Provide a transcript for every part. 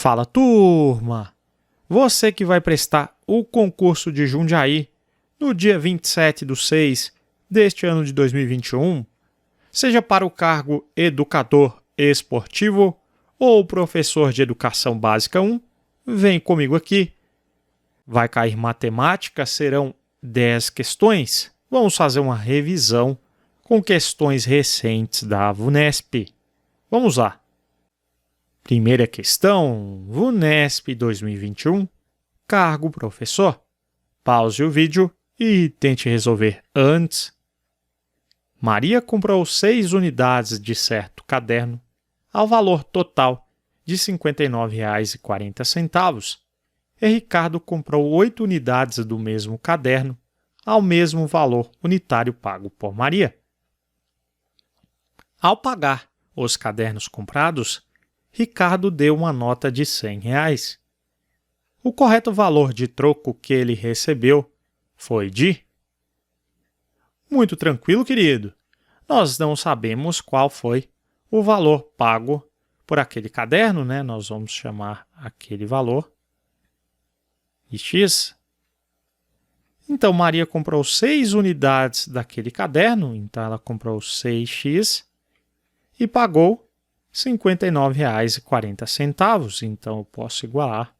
Fala, turma! Você que vai prestar o concurso de Jundiaí no dia 27/6 deste ano de 2021, seja para o cargo educador esportivo ou professor de educação básica 1, vem comigo aqui. Vai cair matemática, serão 10 questões. Vamos fazer uma revisão com questões recentes da VUNESP. Vamos lá. Primeira questão, VUNESP 2021, cargo professor. Pause o vídeo e tente resolver antes. Maria comprou 6 unidades de certo caderno ao valor total de R$ 59,40 e Ricardo comprou 8 unidades do mesmo caderno ao mesmo valor unitário pago por Maria. Ao pagar os cadernos comprados, Ricardo deu uma nota de R$ 100. O correto valor de troco que ele recebeu foi de... Muito tranquilo, querido. Nós não sabemos qual foi o valor pago por aquele caderno, né? Nós vamos chamar aquele valor de X. Então, Maria comprou 6 unidades daquele caderno, então ela comprou 6x e pagou R$ 59,40. Então, eu posso igualar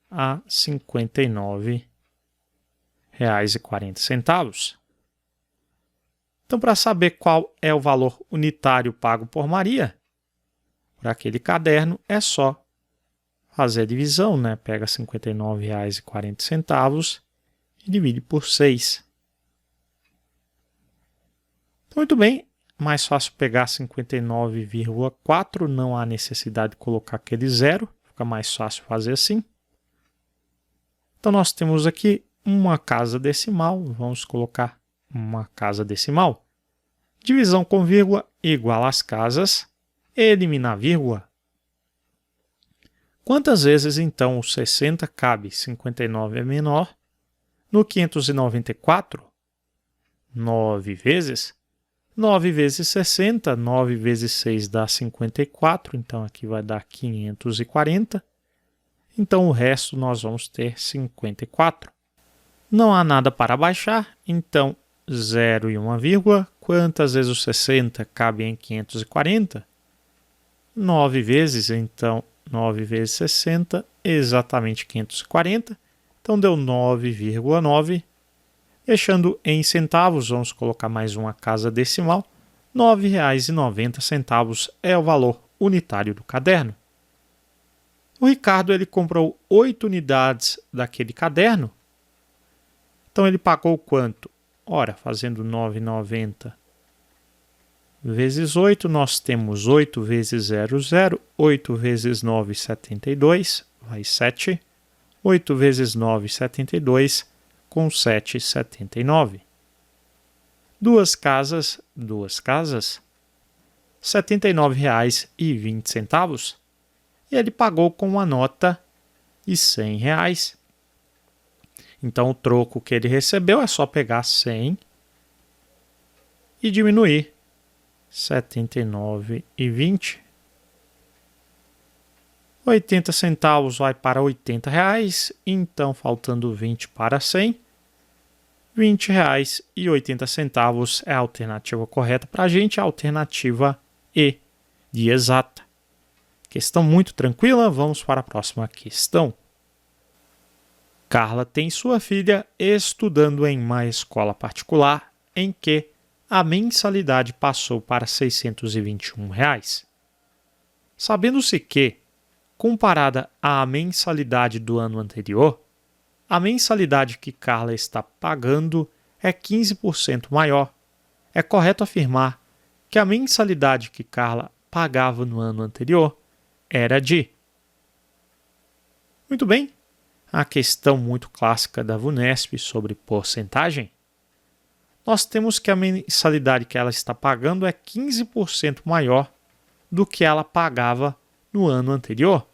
a R$ 59,40. Então, para saber qual é o valor unitário pago por Maria, por aquele caderno, é só fazer a divisão, né? Pega R$ 59,40 e divide por 6. Então, muito bem. Mais fácil pegar 59,4, não há necessidade de colocar aquele zero, fica mais fácil fazer assim. Então, nós temos aqui uma casa decimal, vamos colocar uma casa decimal. Divisão com vírgula igual às casas, eliminar vírgula. Quantas vezes, então, o 60 cabe? 59 é menor. No 594, 9 vezes. 9 vezes 60, 9 vezes 6 dá 54, então aqui vai dar 540. Então o resto nós vamos ter 54. Não há nada para baixar, então 0 e 1 vírgula. Quantas vezes o 60 cabe em 540? 9 vezes, então 9 vezes 60, exatamente 540. Então deu 9,9. Deixando em centavos, vamos colocar mais uma casa decimal, R$ 9,90 é o valor unitário do caderno. O Ricardo ele comprou 8 unidades daquele caderno. Então, ele pagou quanto? Ora, fazendo 9,90 vezes 8, nós temos 8 vezes 0, 0. 8 vezes 9, 72, vai 7. 8 vezes 9, 72, com 7,79. Duas casas, R$ 79,20. E ele pagou com uma nota de R$ 100. Então, o troco que ele recebeu é só pegar 100 e diminuir 79,20. 80 centavos vai para R$ 80, então faltando 20 para 100, R$ 20,80 é a alternativa correta para a gente, a alternativa E, de exata. Questão muito tranquila, vamos para a próxima questão. Carla tem sua filha estudando em uma escola particular em que a mensalidade passou para R$ 621. Sabendo-se que, comparada à mensalidade do ano anterior, a mensalidade que Carla está pagando é 15% maior. É correto afirmar que a mensalidade que Carla pagava no ano anterior era de... Muito bem, a questão muito clássica da VUNESP sobre porcentagem. Nós temos que a mensalidade que ela está pagando é 15% maior do que ela pagava no ano anterior.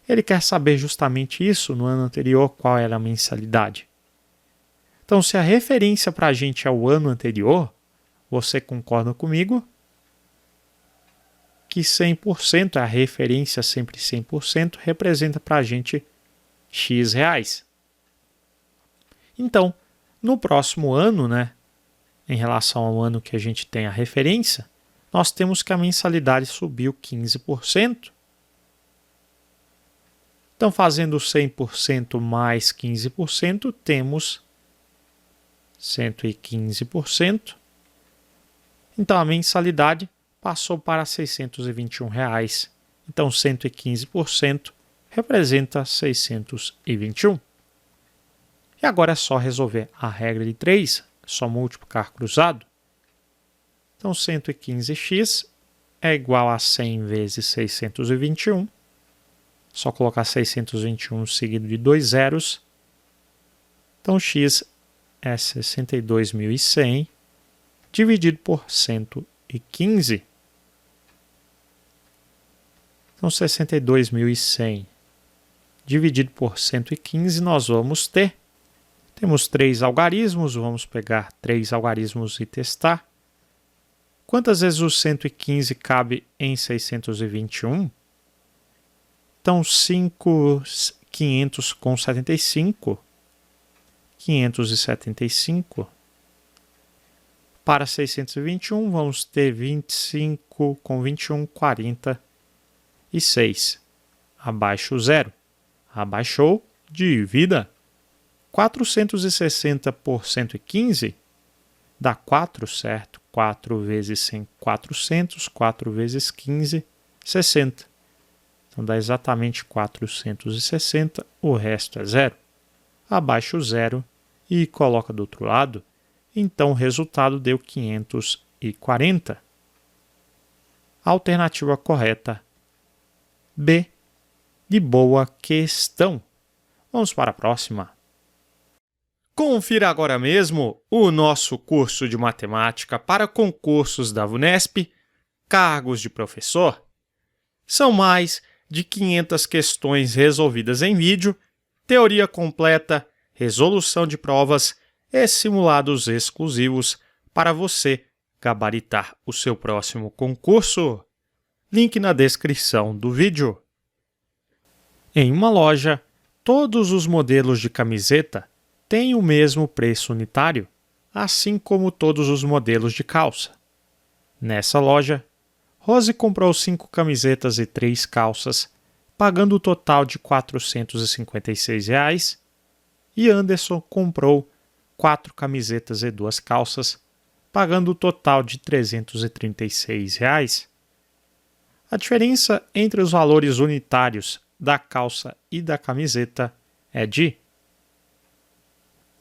Ele quer saber justamente isso no ano anterior, qual era a mensalidade. Então, se a referência para a gente é o ano anterior, você concorda comigo que 100%, a referência sempre 100%, representa para a gente X reais. Então, no próximo ano, né, em relação ao ano que a gente tem a referência, nós temos que a mensalidade subiu 15%. Então, fazendo 100% mais 15%, temos 115%. Então, a mensalidade passou para R$ 621. Então, 115% representa 621. E agora é só resolver a regra de 3, só multiplicar cruzado. Então, 115x é igual a 100 vezes 621. Só colocar 621 seguido de 2 zeros. Então, x é 62.100 dividido por 115. Então, 62.100 dividido por 115, nós vamos ter. Temos 3 algarismos, vamos pegar 3 algarismos e testar. Quantas vezes o 115 cabe em 621? Então, 500 com 75. 575. Para 621, vamos ter 25 com 21, 46. Abaixo o zero. Abaixou, divida. 460 por 115 dá 4, certo? 4 vezes 100, 400. 4 vezes 15, 60. Então dá exatamente 460, o resto é zero. Abaixa o zero e coloca do outro lado. Então o resultado deu 540. Alternativa correta B, de boa questão. Vamos para a próxima. Confira agora mesmo o nosso curso de matemática para concursos da VUNESP, cargos de professor. São mais de 500 questões resolvidas em vídeo, teoria completa, resolução de provas e simulados exclusivos para você gabaritar o seu próximo concurso. Link na descrição do vídeo. Em uma loja, todos os modelos de camiseta têm o mesmo preço unitário, assim como todos os modelos de calça. Nessa loja, Rose comprou 5 camisetas e 3 calças, pagando o total de R$ 456, e Anderson comprou 4 camisetas e 2 calças, pagando o total de R$ 336. A diferença entre os valores unitários da calça e da camiseta é de...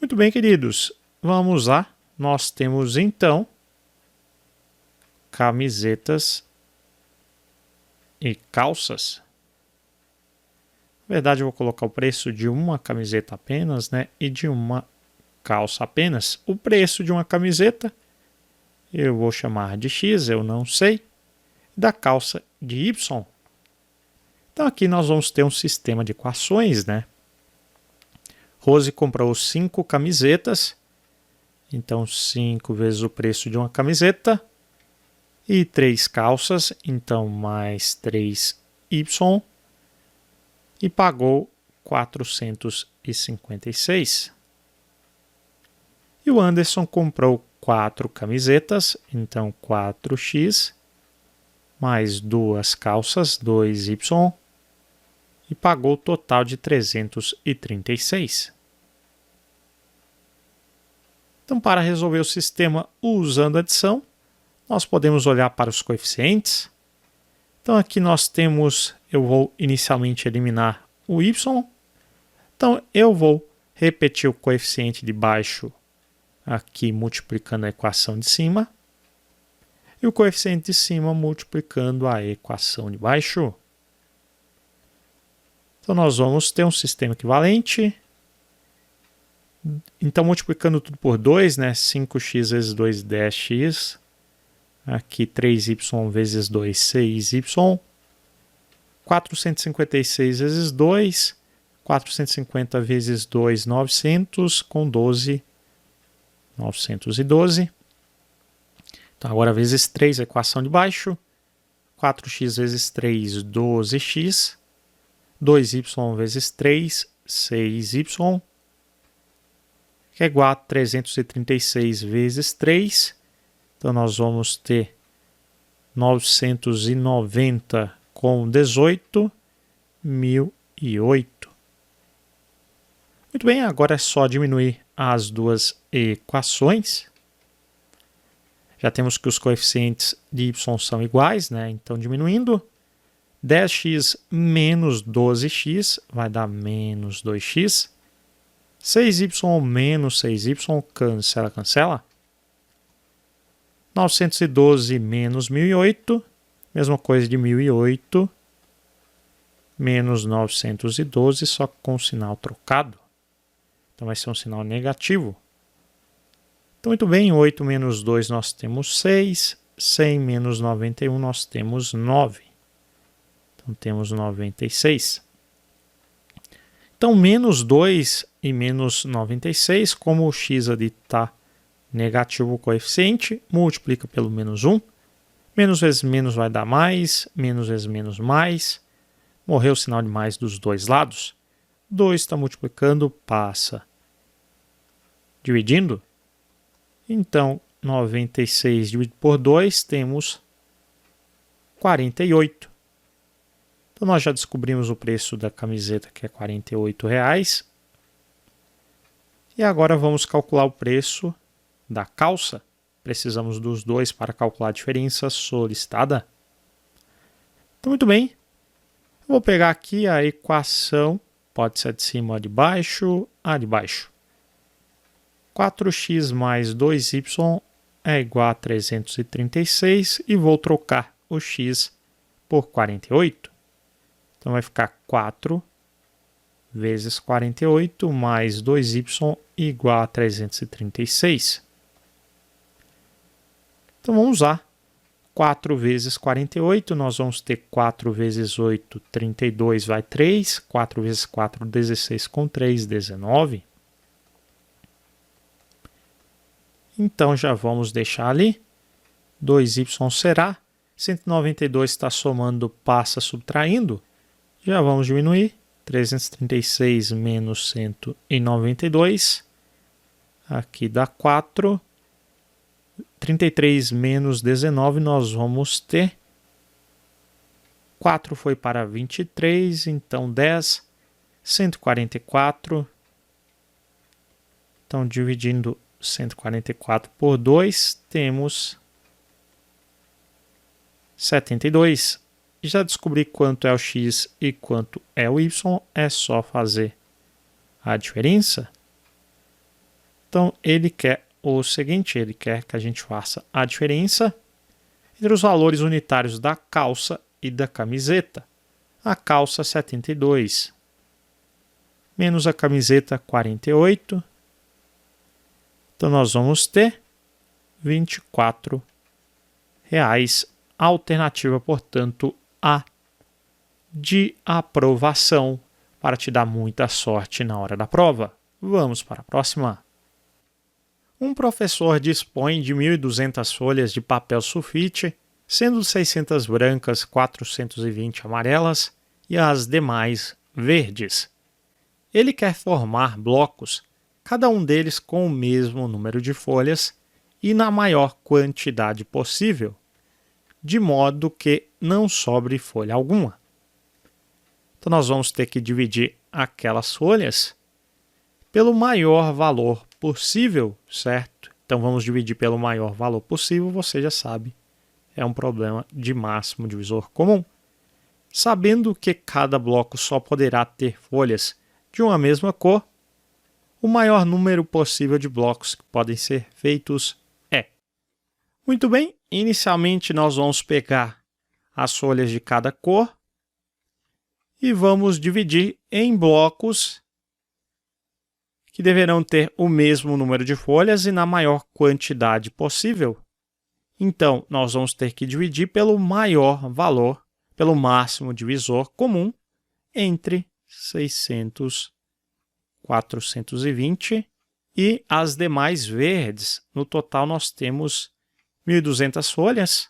Muito bem, queridos, vamos lá. Nós temos, então, camisetas e calças. Na verdade, eu vou colocar o preço de uma camiseta apenas, né, e de uma calça apenas. O preço de uma camiseta eu vou chamar de X, eu não sei, da calça de Y. Então, aqui nós vamos ter um sistema de equações, né? Rose comprou 5 camisetas, então 5 vezes o preço de uma camiseta, e 3 calças, então mais 3Y, e pagou 456. E o Anderson comprou 4 camisetas, então 4x, mais 2 calças, 2y, e pagou o total de 336. Então, para resolver o sistema usando adição, nós podemos olhar para os coeficientes. Então, aqui nós temos, eu vou inicialmente eliminar o y. Então, eu vou repetir o coeficiente de baixo aqui multiplicando a equação de cima. E o coeficiente de cima multiplicando a equação de baixo. Então, nós vamos ter um sistema equivalente. Então, multiplicando tudo por 2, né? 5x vezes 2, 10x. Aqui, 3y vezes 2, 6y. 456 vezes 2. 450 vezes 2, 900. Com 12, 912. Então, agora vezes 3, a equação de baixo. 4x vezes 3, 12x. 2y vezes 3, 6y. Que é igual a 336 vezes 3. Então, nós vamos ter 990 com 18, 1008. Muito bem, agora é só diminuir as duas equações. Já temos que os coeficientes de y são iguais, né? Então, diminuindo, 10x menos 12x vai dar menos 2x. 6y menos 6y, cancela, cancela. 912 menos 1008, mesma coisa de 1008, menos 912, só com o sinal trocado. Então, vai ser um sinal negativo. Então, muito bem, 8 menos 2 nós temos 6, 100 menos 91 nós temos 9. Então, temos 96. Então, menos 2 e menos 96, como o x ali está negativo o coeficiente, multiplica pelo menos 1. Menos vezes menos vai dar mais, menos vezes menos mais. Morreu o sinal de mais dos dois lados. 2 está multiplicando, passa dividindo. Então, 96 dividido por 2, temos 48. Então, nós já descobrimos o preço da camiseta, que é R$ 48,00. E agora vamos calcular o preço da calça. Precisamos dos dois para calcular a diferença solicitada. Então, muito bem. Eu vou pegar aqui a equação, pode ser de cima ou de baixo, a de baixo. 4x mais 2y é igual a 336 e vou trocar o x por 48. Então, vai ficar 4 vezes 48 mais 2y igual a 336. Então, vamos usar 4 vezes 48, nós vamos ter 4 vezes 8, 32 vai 3, 4 vezes 4, 16 com 3, 19. Então, já vamos deixar ali. 2y será. 192 está somando, passa subtraindo. Já vamos diminuir. 336 menos 192. Aqui dá 4. 33 menos 19, nós vamos ter. 4 foi para 23, então 10. 144. Então, dividindo 144 por 2, temos 72. Já descobri quanto é o x e quanto é o y, é só fazer a diferença. Então, ele quer o seguinte, ele quer que a gente faça a diferença entre os valores unitários da calça e da camiseta. A calça 72, menos a camiseta 48. Então, nós vamos ter R$ 24,00. Alternativa, portanto, A de aprovação, para te dar muita sorte na hora da prova. Vamos para a próxima. Um professor dispõe de 1.200 folhas de papel sulfite, sendo 600 brancas, 420 amarelas e as demais verdes. Ele quer formar blocos, cada um deles com o mesmo número de folhas e na maior quantidade possível, de modo que não sobre folha alguma. Então, nós vamos ter que dividir aquelas folhas pelo maior valor possível, certo? Então, vamos dividir pelo maior valor possível, você já sabe, é um problema de máximo divisor comum. Sabendo que cada bloco só poderá ter folhas de uma mesma cor, o maior número possível de blocos que podem ser feitos é. Muito bem, inicialmente nós vamos pegar as folhas de cada cor e vamos dividir em blocos que deverão ter o mesmo número de folhas e na maior quantidade possível. Então, nós vamos ter que dividir pelo maior valor, pelo máximo divisor comum entre 600, 420 e as demais verdes. No total, nós temos 1.200 folhas.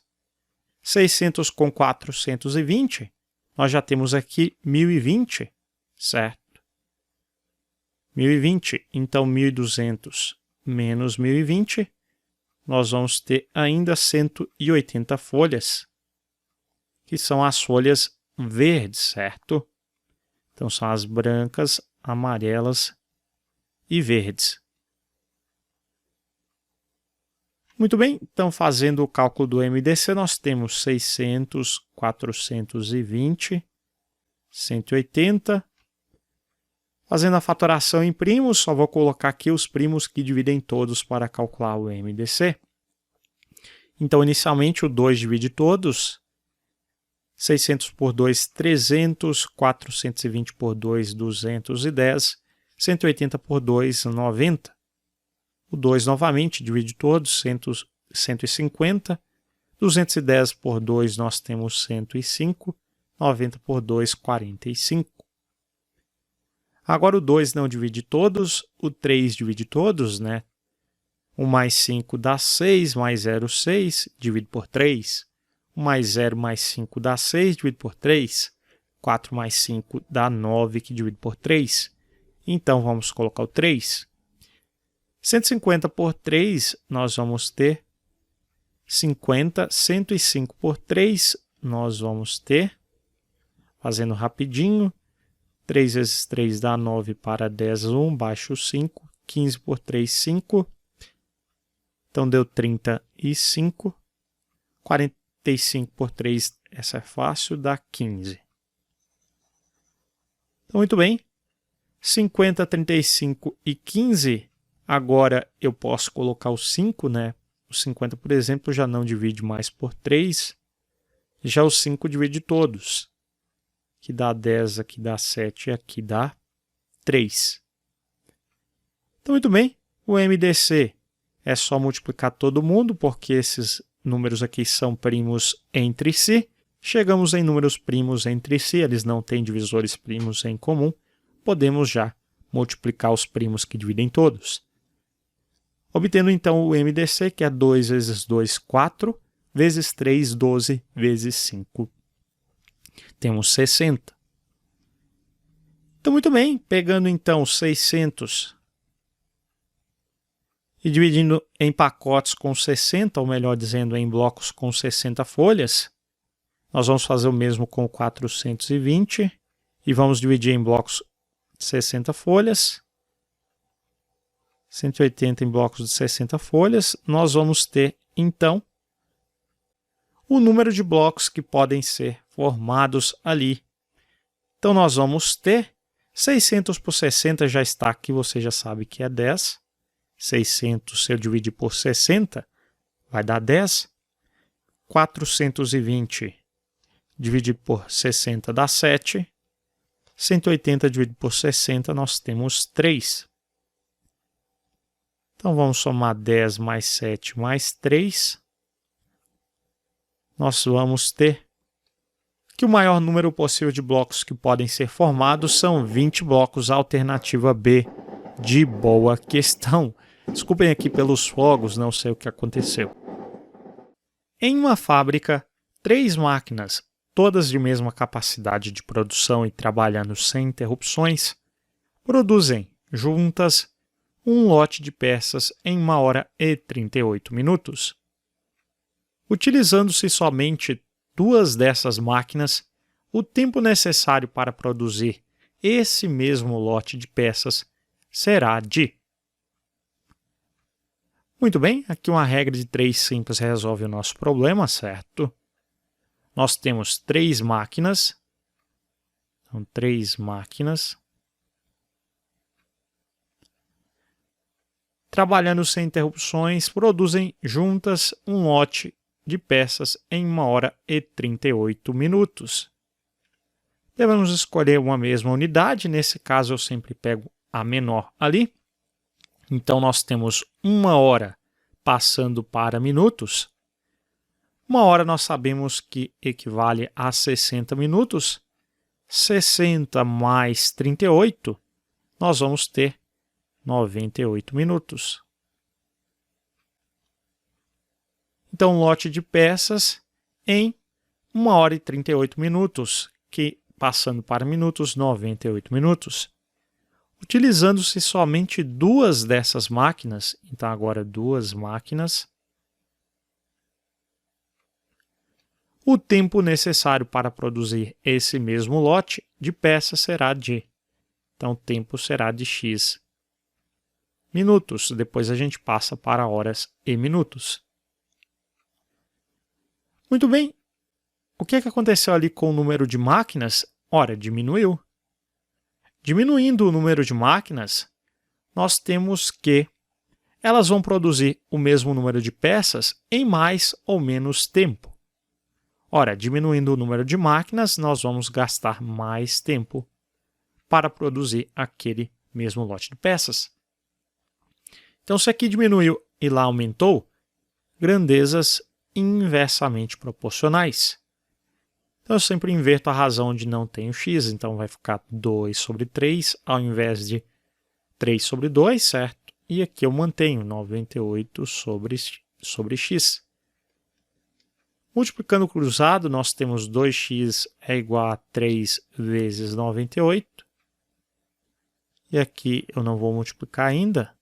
600 com 420, nós já temos aqui 1020, certo? 1020, então 1200 menos 1020, nós vamos ter ainda 180 folhas, que são as folhas verdes, certo? Então são as brancas, amarelas e verdes. Muito bem, então fazendo o cálculo do MDC, nós temos 600, 420, 180. Fazendo a fatoração em primos, só vou colocar aqui os primos que dividem todos para calcular o MDC. Então, inicialmente, o 2 divide todos. 600 por 2, 300, 420 por 2, 210, 180 por 2, 90. O 2 novamente divide todos, 150. 210 por 2 nós temos 105. 90 por 2, 45. Agora o 2 não divide todos, o 3 divide todos, né? 1 mais 5 dá 6, mais 0, 6, dividido por 3. 1 mais 0 mais 5 dá 6, dividido por 3. 4 mais 5 dá 9, que divide por 3. Então, vamos colocar o 3. 150 por 3, nós vamos ter 50. 105 por 3, nós vamos ter, fazendo rapidinho, 3 vezes 3 dá 9 para 10, 1, baixo 5. 15 por 3, 5. Então, deu 35. 45 por 3, essa é fácil, dá 15. Então, muito bem. 50, 35 e 15. Agora, eu posso colocar o 5, né? O 50, por exemplo, já não divide mais por 3. Já o 5 divide todos. Aqui dá 10, aqui dá 7 e aqui dá 3. Então, muito bem. O MDC é só multiplicar todo mundo, porque esses números aqui são primos entre si. Chegamos em números primos entre si, eles não têm divisores primos em comum. Podemos já multiplicar os primos que dividem todos. Obtendo então o MDC, que é 2 vezes 2, 4, vezes 3, 12, vezes 5. Temos 60. Então, muito bem, pegando então 600 e dividindo em pacotes com 60, ou melhor dizendo, em blocos com 60 folhas, nós vamos fazer o mesmo com 420 e vamos dividir em blocos de 60 folhas. 180 em blocos de 60 folhas. Nós vamos ter, então, o número de blocos que podem ser formados ali. Então, nós vamos ter 600 por 60 já está aqui, você já sabe que é 10. 600, se eu dividir por 60, vai dar 10. 420 dividido por 60 dá 7. 180 dividido por 60, nós temos 3. Então, vamos somar 10 mais 7 mais 3. Nós vamos ter que o maior número possível de blocos que podem ser formados são 20 blocos, alternativa B, de boa questão. Desculpem aqui pelos fogos, não sei o que aconteceu. Em uma fábrica, 3 máquinas, todas de mesma capacidade de produção e trabalhando sem interrupções, produzem juntas um lote de peças em 1 hora e 38 minutos. Utilizando-se somente 2 dessas máquinas, o tempo necessário para produzir esse mesmo lote de peças será de... Muito bem, aqui uma regra de 3 simples resolve o nosso problema, certo? Nós temos 3 máquinas. Então, 3 máquinas. Trabalhando sem interrupções, produzem juntas um lote de peças em 1 hora e 38 minutos. Devemos escolher uma mesma unidade, nesse caso eu sempre pego a menor ali. Então, nós temos 1 hora passando para minutos. 1 hora nós sabemos que equivale a 60 minutos. 60 mais 38, nós vamos ter 98 minutos. Então, um lote de peças em 1 hora e 38 minutos, que passando para minutos, 98 minutos. Utilizando-se somente duas dessas máquinas, então agora duas máquinas, o tempo necessário para produzir esse mesmo lote de peças será de, então o tempo será de x minutos, depois a gente passa para horas e minutos. Muito bem, o que aconteceu ali com o número de máquinas? Ora, diminuiu. Diminuindo o número de máquinas, nós temos que elas vão produzir o mesmo número de peças em mais ou menos tempo. Ora, diminuindo o número de máquinas, nós vamos gastar mais tempo para produzir aquele mesmo lote de peças. Então, se aqui diminuiu e lá aumentou, grandezas inversamente proporcionais. Então, eu sempre inverto a razão onde não tem o x, então vai ficar 2 sobre 3, ao invés de 3 sobre 2, certo? E aqui eu mantenho 98 sobre x. Multiplicando o cruzado, nós temos 2x é igual a 3 vezes 98. E aqui eu não vou multiplicar ainda.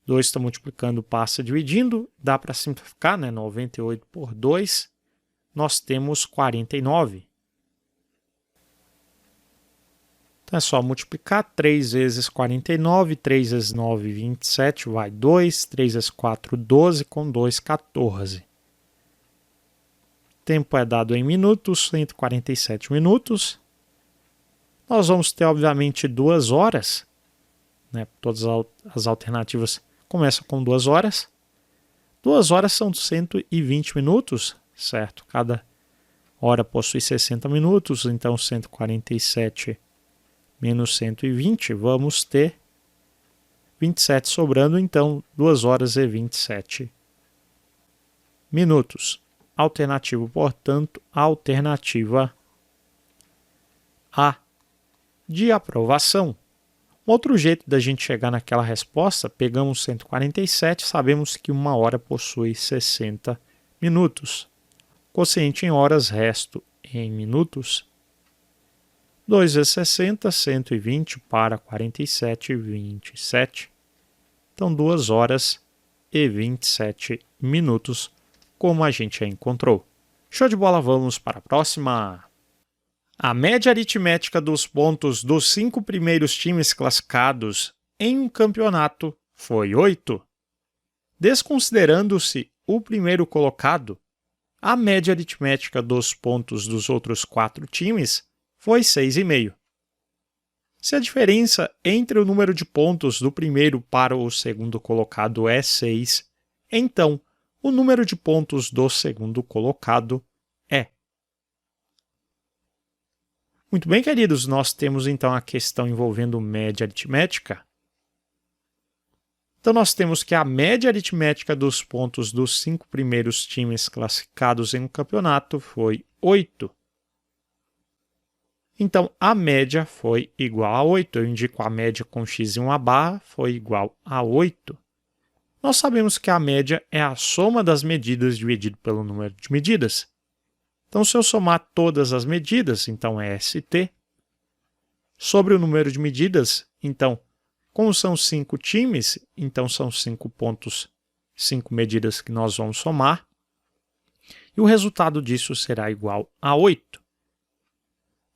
2 está multiplicando, passa dividindo. Dá para simplificar, né? 98 por 2. Nós temos 49. Então é só multiplicar 3 vezes 49, 3 vezes 9, 27, vai 2, 3 vezes 4, 12, com 2, 14. Tempo é dado em minutos, 147 minutos. Nós vamos ter, obviamente, 2 horas, né? Todas as alternativas começam com 2 horas. 2 horas são 120 minutos, certo? Cada hora possui 60 minutos, então 147 menos 120, vamos ter 27 sobrando, então 2 horas e 27 minutos. Alternativo, portanto, alternativa A, de aprovação. Outro jeito da gente chegar naquela resposta, pegamos 147, sabemos que 1 hora possui 60 minutos. Quociente em horas, resto em minutos. 2 vezes 60, 120 para 47, 27. Então, 2 horas e 27 minutos, como a gente já encontrou. Show de bola, vamos para a próxima. A média aritmética dos pontos dos 5 primeiros times classificados em um campeonato foi 8. Desconsiderando-se o primeiro colocado, a média aritmética dos pontos dos outros 4 times foi 6,5. Se a diferença entre o número de pontos do primeiro para o segundo colocado é 6, então o número de pontos do segundo colocado é. Muito bem, queridos, nós temos então a questão envolvendo média aritmética. Então, nós temos que a média aritmética dos pontos dos 5 primeiros times classificados em um campeonato foi 8. Então, a média foi igual a 8. Eu indico a média com x e uma barra, foi igual a 8. Nós sabemos que a média é a soma das medidas dividido pelo número de medidas. Então, se eu somar todas as medidas, então é ST, sobre o número de medidas, então, como são 5 times, então são 5 pontos, 5 medidas que nós vamos somar, e o resultado disso será igual a 8.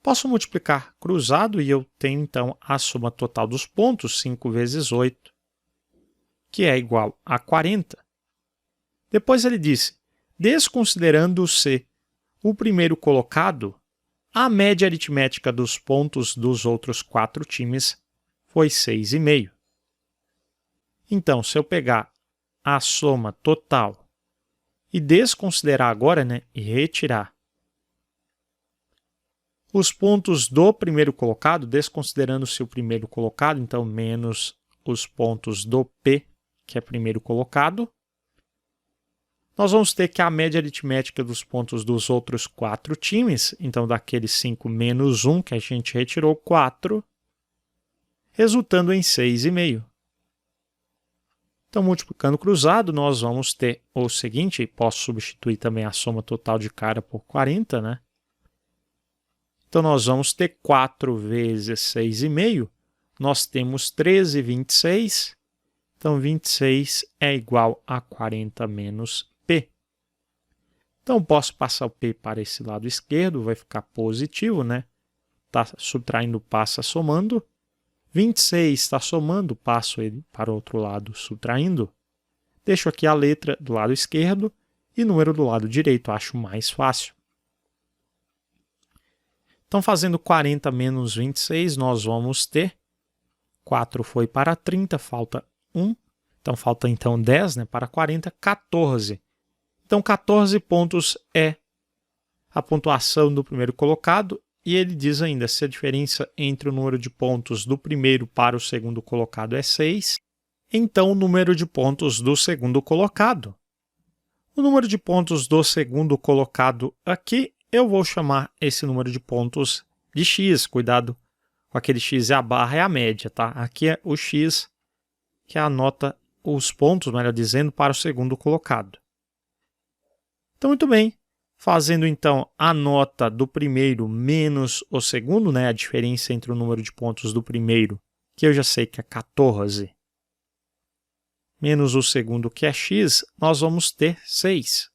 Posso multiplicar cruzado e eu tenho, então, a soma total dos pontos, 5 vezes 8, que é igual a 40. Depois ele disse, desconsiderando-se o primeiro colocado, a média aritmética dos pontos dos outros 4 times foi 6,5. Então, se eu pegar a soma total e desconsiderar agora, né, e retirar os pontos do primeiro colocado, desconsiderando-se o primeiro colocado, então menos os pontos do P, que é primeiro colocado, nós vamos ter que a média aritmética dos pontos dos outros 4 times, então daqueles 5 menos 1 que a gente retirou, 4, resultando em 6,5. Então, multiplicando cruzado, nós vamos ter o seguinte, posso substituir também a soma total de cara por 40, né? Então, nós vamos ter 4 vezes 6,5, nós temos 13,26, então 26 é igual a 40 menos P. Então, posso passar o P para esse lado esquerdo, vai ficar positivo, né? Está subtraindo, passa somando. 26 está somando, passo ele para o outro lado subtraindo. Deixo aqui a letra do lado esquerdo e número do lado direito, acho mais fácil. Então, fazendo 40 menos 26, nós vamos ter 4 foi para 30, falta 1. Então, falta então 10, né, para 40, 14. Então, 14 pontos é a pontuação do primeiro colocado. E ele diz ainda, se a diferença entre o número de pontos do primeiro para o segundo colocado é 6, então o número de pontos do segundo colocado. O número de pontos do segundo colocado aqui, eu vou chamar esse número de pontos de x. Cuidado com aquele x e a barra é a média, tá? Aqui é o x que anota os pontos, melhor dizendo, para o segundo colocado. Então, muito bem. Fazendo, então, a nota do primeiro menos o segundo, né? A diferença entre o número de pontos do primeiro, que eu já sei que é 14, menos o segundo, que é x, nós vamos ter 6.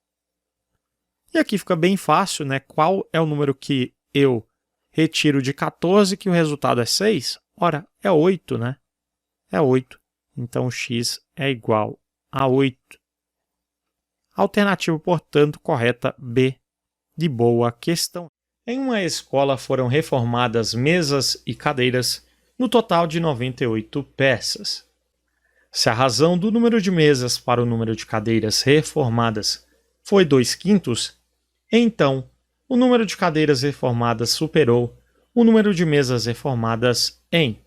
E aqui fica bem fácil, né? Qual é o número que eu retiro de 14, que o resultado é 6? Ora, é 8, né? É 8. Então, x é igual a 8. Alternativa, portanto, correta B, de boa questão. Em uma escola foram reformadas mesas e cadeiras, no total de 98 peças. Se a razão do número de mesas para o número de cadeiras reformadas foi 2/5, então o número de cadeiras reformadas superou o número de mesas reformadas em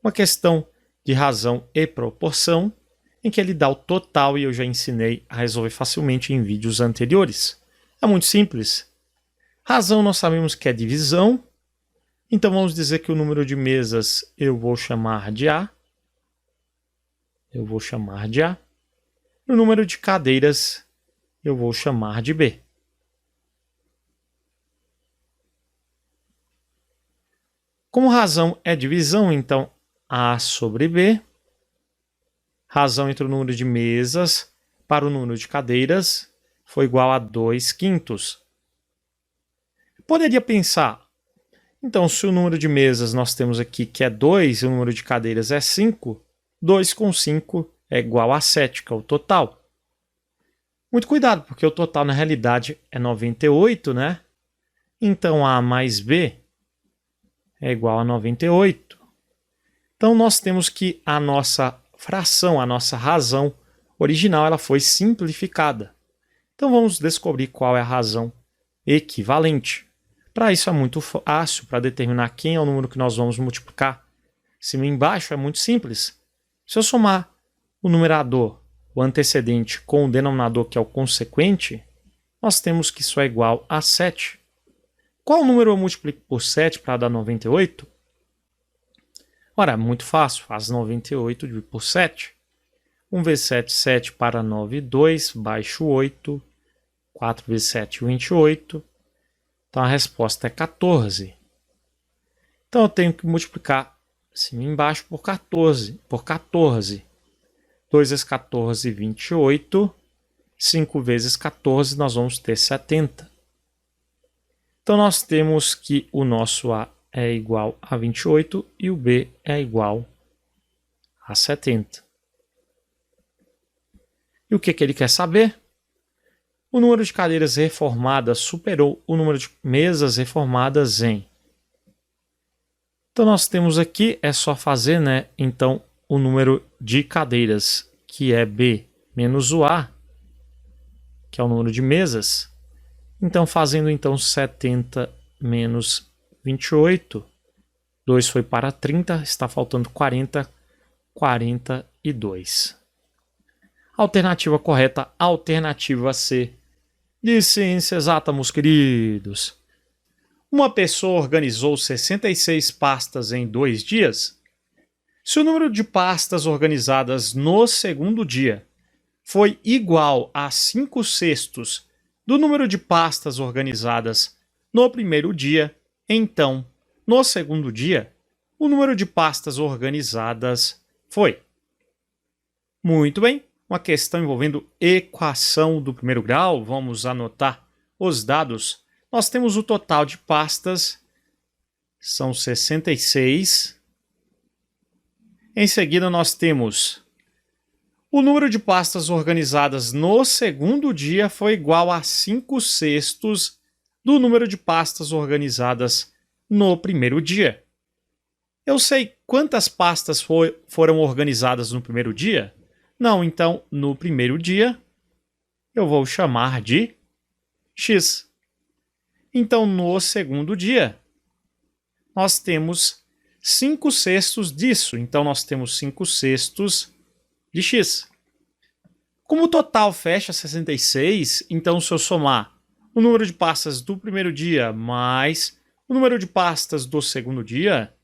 uma questão de razão e proporção, em que ele dá o total e eu já ensinei a resolver facilmente em vídeos anteriores. É muito simples. Razão nós sabemos que é divisão, então vamos dizer que o número de mesas eu vou chamar de A. E o número de cadeiras eu vou chamar de B. Como razão é divisão, então A sobre B. Razão entre o número de mesas para o número de cadeiras foi igual a 2/5. Poderia pensar, então, se o número de mesas nós temos aqui que é 2 e o número de cadeiras é 5, 2 com 5 é igual a 7, que é o total. Muito cuidado, porque o total na realidade é 98, né? Então, A mais B é igual a 98. Então, nós temos que a nossa fração, a nossa razão original, ela foi simplificada. Então, vamos descobrir qual é a razão equivalente. Para isso é muito fácil, para determinar quem é o número que nós vamos multiplicar. Cima e embaixo é muito simples. Se eu somar o numerador, o antecedente, com o denominador, que é o consequente, nós temos que isso é igual a 7. Qual número eu multiplico por 7 para dar 98? Ora, é muito fácil, faz 98 dividido por 7. 1 vezes 7, 7 para 9, 2, baixo 8. 4 vezes 7, 28. Então, a resposta é 14. Então, eu tenho que multiplicar cima e embaixo por 14. 2 vezes 14, 28. 5 vezes 14, nós vamos ter 70. Então, nós temos que o nosso A é igual a 28 e o B é igual a 70. E o que ele quer saber? O número de cadeiras reformadas superou o número de mesas reformadas em. Então, nós temos aqui, é só fazer, né? Então, o número de cadeiras, que é B, menos o A, que é o número de mesas. Então, fazendo então 70 menos 28, 2 foi para 30, está faltando 40, 42. Alternativa correta, alternativa C. De ciência exata, meus queridos. Uma pessoa organizou 66 pastas em 2 dias. Se o número de pastas organizadas no segundo dia foi igual a 5/6 do número de pastas organizadas no primeiro dia, então, no segundo dia, o número de pastas organizadas foi. Muito bem, uma questão envolvendo equação do primeiro grau. Vamos anotar os dados. Nós temos o total de pastas, são 66. Em seguida, nós temos o número de pastas organizadas no segundo dia foi igual a 5/6 do número de pastas organizadas no primeiro dia. Eu sei quantas pastas foram organizadas no primeiro dia? Não, então, no primeiro dia, eu vou chamar de X. Então, no segundo dia, nós temos 5/6 disso. Então, nós temos 5/6 de X. Como o total fecha 66, então se eu somar o número de pastas do primeiro dia mais o número de pastas do segundo dia,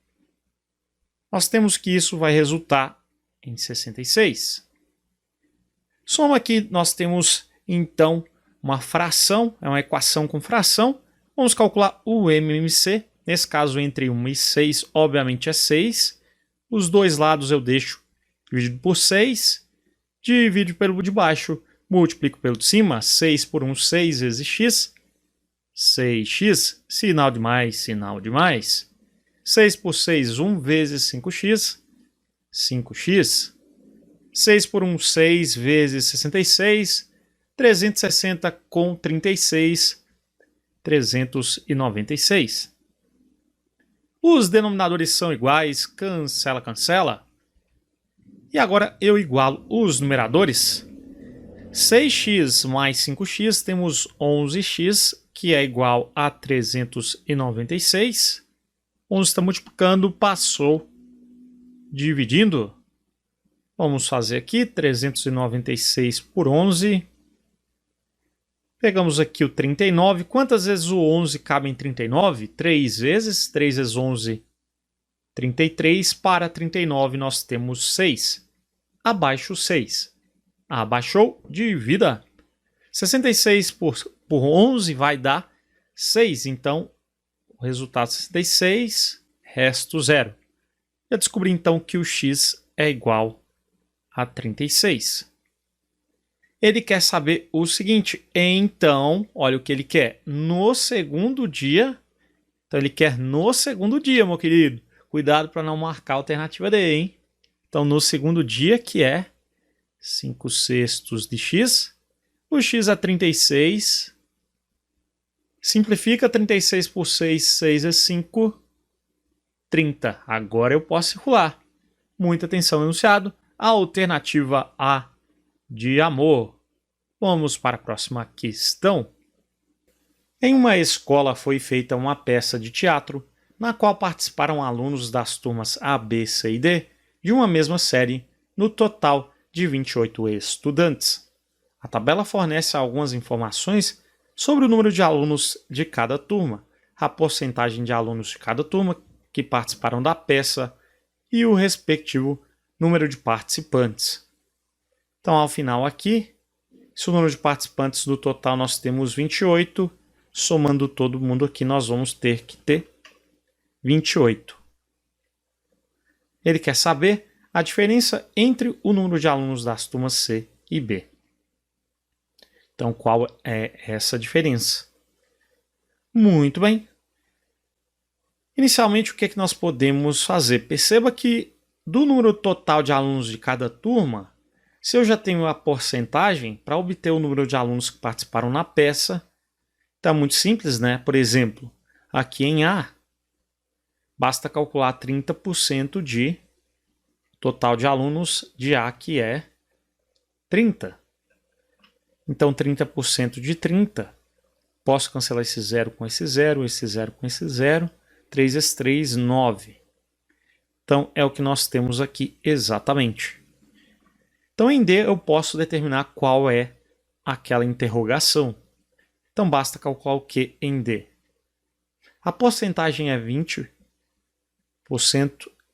nós temos que isso vai resultar em 66. Soma aqui, nós temos então uma fração, é uma equação com fração. Vamos calcular o MMC. Nesse caso, entre 1 e 6, obviamente é 6. Os dois lados eu deixo dividido por 6. Divido pelo de baixo, multiplico pelo de cima. 6 por 1, 6 vezes x. 6x, sinal de mais, sinal de mais. 6 por 6, 1 vezes 5x. 5x. 6 por 1, 6 vezes 66. 360 com 36. 396. Os denominadores são iguais, cancela, cancela. E agora eu igualo os numeradores. 6x mais 5x, temos 11x, que é igual a 396. 11 está multiplicando, passou dividindo. Vamos fazer aqui 396 por 11. Pegamos aqui o 39. Quantas vezes o 11 cabe em 39? 3 vezes. 3 vezes 11, 33. Para 39 nós temos 6. Abaixo 6. Abaixou, divida. 66 por 11 vai dar 6. Então, o resultado é 66, resto 0. Já descobri então que o x é igual a 36. Ele quer saber o seguinte, então, olha o que ele quer. No segundo dia, então ele quer no segundo dia, meu querido. Cuidado para não marcar a alternativa D, hein? Então, no segundo dia, que é 5/6 de x, o x é 36. Simplifica 36 por 6, 6 é 5, 30. Agora eu posso circular. Muita atenção no enunciado. A alternativa A de amor. Vamos para a próxima questão. Em uma escola foi feita uma peça de teatro na qual participaram alunos das turmas A, B, C e D de uma mesma série, no total de 28 estudantes. A tabela fornece algumas informações sobre o número de alunos de cada turma, a porcentagem de alunos de cada turma que participaram da peça e o respectivo número de participantes. Então, ao final aqui, se o número de participantes do total nós temos 28, somando todo mundo aqui nós vamos ter que ter 28. Ele quer saber a diferença entre o número de alunos das turmas C e B. Então, qual é essa diferença? Muito bem. Inicialmente, o que é que nós podemos fazer? Perceba que do número total de alunos de cada turma, se eu já tenho a porcentagem, para obter o número de alunos que participaram na peça, está muito simples, né? Por exemplo, aqui em A, basta calcular 30% de total de alunos de A, que é 30. Então, 30% de 30, posso cancelar esse 0 com esse 0, esse 0 com esse 0, 3 vezes 3, 9. Então, é o que nós temos aqui exatamente. Então, em D, eu posso determinar qual é aquela interrogação. Então, basta calcular o que em D? A porcentagem é 20%,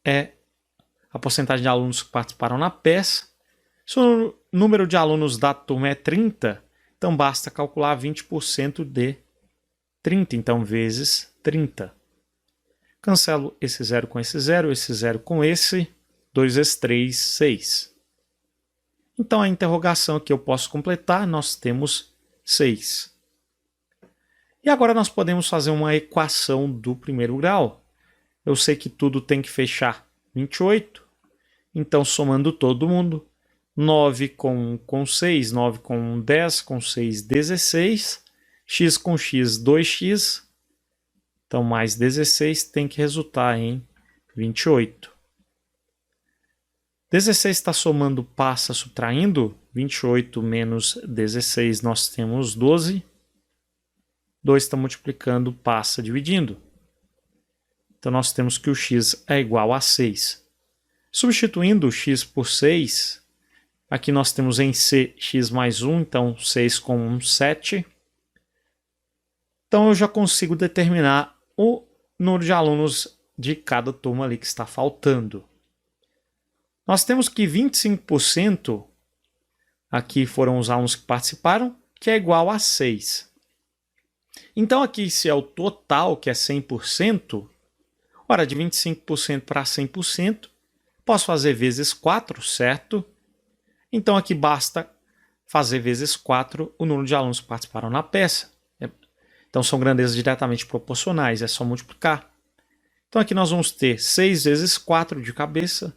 é a porcentagem de alunos que participaram na peça. Se o número de alunos da turma é 30, então basta calcular 20% de 30, então vezes 30. Cancelo esse 0 com esse 0 com esse, 2 vezes 3, 6. Então a interrogação que eu posso completar, nós temos 6. E agora nós podemos fazer uma equação do primeiro grau. Eu sei que tudo tem que fechar 28, então somando todo mundo, 9 com 6, 9 com 10, com 6, 16, x com x, 2x, então mais 16 tem que resultar em 28. 16 está somando, passa subtraindo, 28 menos 16 nós temos 12, 2 está multiplicando, passa dividindo. Então nós temos que o x é igual a 6. Substituindo o x por 6, aqui nós temos em C x mais 1, então 6 com 1, 7. Então eu já consigo determinar o número de alunos de cada turma ali que está faltando. Nós temos que 25% aqui foram os alunos que participaram, que é igual a 6. Então aqui se é o total, que é 100%, ora, de 25% para 100%, posso fazer vezes 4, certo? Então aqui basta fazer vezes 4 o número de alunos que participaram na peça. Então são grandezas diretamente proporcionais, é só multiplicar. Então aqui nós vamos ter 6 vezes 4 de cabeça,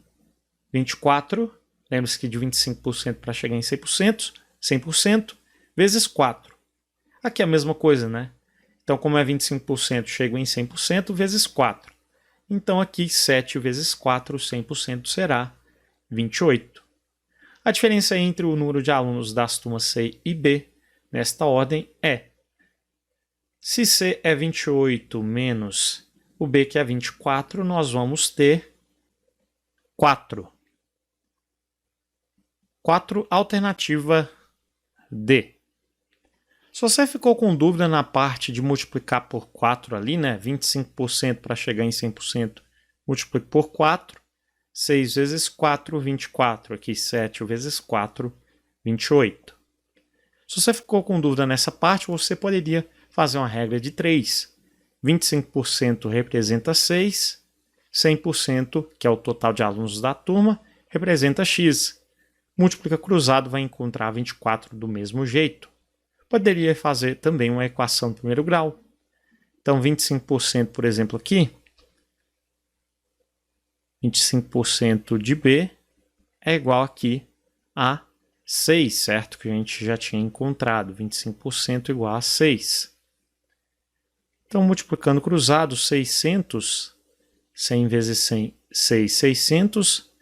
24. Lembre-se que de 25% para chegar em 100%, vezes 4. Aqui é a mesma coisa, né? Então como é 25%, chego em 100% vezes 4. Então aqui 7 vezes 4, 100% será 28. A diferença entre o número de alunos das turmas C e B, nesta ordem, é: se C é 28 menos o B, que é 24, nós vamos ter 4. 4, alternativa D. Se você ficou com dúvida na parte de multiplicar por 4 ali, né? 25% para chegar em 100%, multiplique por 4. 6 vezes 4, 24. Aqui 7 vezes 4, 28. Se você ficou com dúvida nessa parte, você poderia fazer uma regra de 3. 25% representa 6, 100%, que é o total de alunos da turma, representa x. Multiplica cruzado, vai encontrar 24 do mesmo jeito. Poderia fazer também uma equação de primeiro grau. Então 25%, por exemplo, aqui, 25% de B é igual aqui a 6, certo? Que a gente já tinha encontrado, 25% igual a 6. Então, multiplicando cruzado, 600, 100 vezes 100, 6, 600.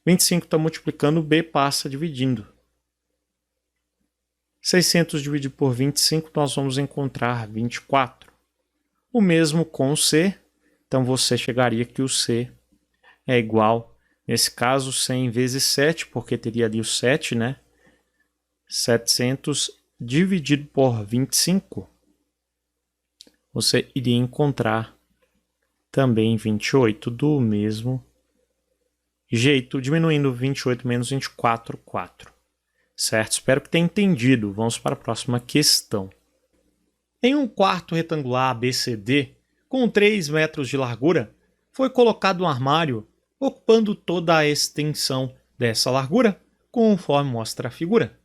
25 está multiplicando, B passa dividindo. 600 dividido por 25, nós vamos encontrar 24. O mesmo com o C, então você chegaria que o C é igual, nesse caso, 100 vezes 7, porque teria ali o 7, né? 700 dividido por 25, você iria encontrar também 28 do mesmo jeito, diminuindo 28 menos 24, 4. Certo? Espero que tenha entendido. Vamos para a próxima questão. Em um quarto retangular ABCD, com 3 metros de largura, foi colocado um armário ocupando toda a extensão dessa largura, conforme mostra a figura.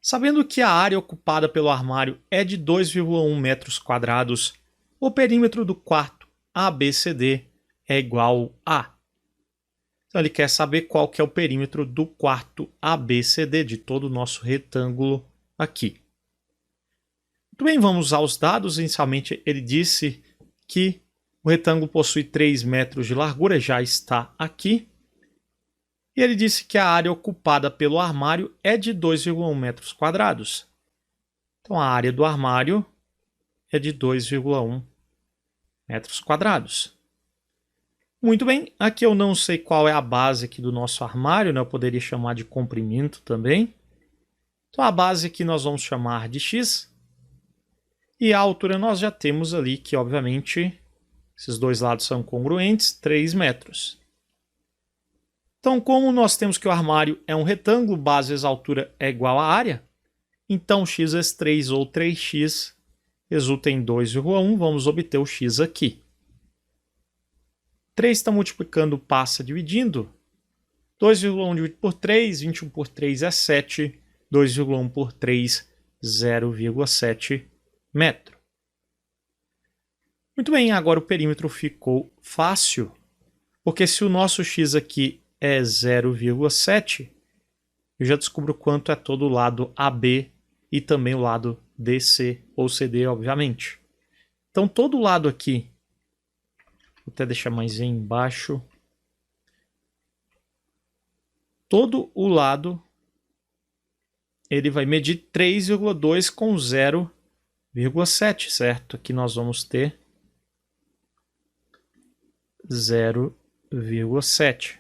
Sabendo que a área ocupada pelo armário é de 2,1 metros quadrados, o perímetro do quarto ABCD é igual a... Então ele quer saber qual que é o perímetro do quarto ABCD, de todo o nosso retângulo aqui. Muito bem, vamos aos dados. Inicialmente ele disse que o retângulo possui 3 metros de largura, já está aqui. E ele disse que a área ocupada pelo armário é de 2,1 metros quadrados. Então a área do armário é de 2,1 metros quadrados. Muito bem, aqui eu não sei qual é a base aqui do nosso armário, né? Eu poderia chamar de comprimento também. Então a base aqui nós vamos chamar de x. E a altura nós já temos ali que, obviamente, esses dois lados são congruentes, 3 metros. Então, como nós temos que o armário é um retângulo, base vezes altura é igual à área, então x vezes 3 ou 3x resulta em 2,1. Vamos obter o x aqui. 3 está multiplicando, passa dividindo. 2,1 dividido por 3, 21 por 3 é 7. 2,1 por 3, 0,7 metro. Muito bem, agora o perímetro ficou fácil, porque se o nosso x aqui é 0,7, eu já descubro quanto é todo o lado AB e também o lado DC ou CD, obviamente. Então, todo o lado aqui, vou até deixar mais embaixo, todo o lado ele vai medir 3,2 com 0,7, certo? Aqui nós vamos ter 0,7.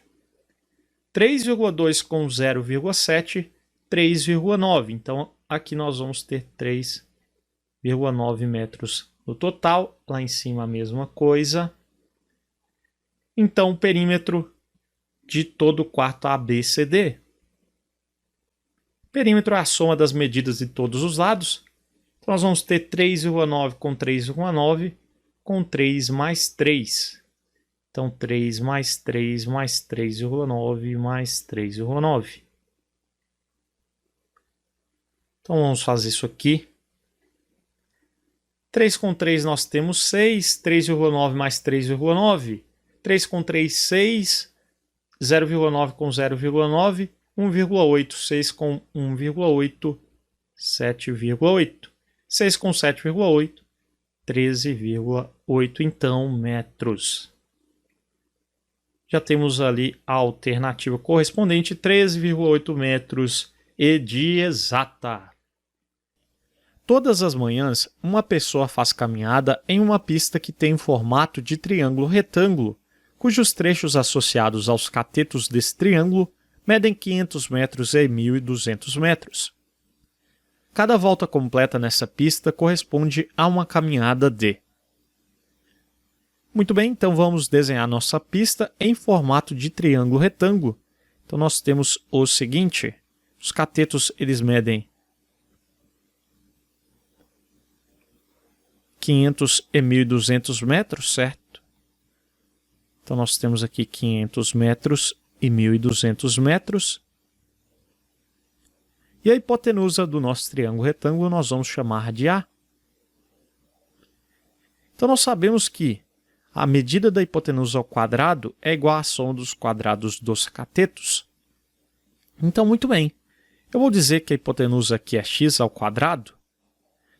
3,2 com 0,7, 3,9. Então, aqui nós vamos ter 3,9 metros no total. Lá em cima a mesma coisa. Então, o perímetro de todo o quarto ABCD. Perímetro é a soma das medidas de todos os lados. Então, nós vamos ter 3,9 com 3,9 com 3 mais 3. Então, 3 mais 3 mais 3,9 mais 3,9. Então, vamos fazer isso aqui. 3 com 3 nós temos 6. 3,9 mais 3,9. 3 com 3, 6. 0,9 com 0,9. 1,8. 6 com 1,8. 7,8. 6 com 7,8. 13,8, então, metros. Já temos ali a alternativa correspondente, 13,8 metros e de exata. Todas as manhãs, uma pessoa faz caminhada em uma pista que tem formato de triângulo retângulo, cujos trechos associados aos catetos desse triângulo medem 500 metros e 1.200 metros. Cada volta completa nessa pista corresponde a uma caminhada de... Muito bem, então vamos desenhar nossa pista em formato de triângulo retângulo. Então nós temos o seguinte, os catetos eles medem 500 e 1.200 metros, certo? Então nós temos aqui 500 metros e 1.200 metros. E a hipotenusa do nosso triângulo retângulo nós vamos chamar de A. Então nós sabemos que a medida da hipotenusa ao quadrado é igual à soma dos quadrados dos catetos. Então, muito bem. Eu vou dizer que a hipotenusa aqui é x ao quadrado.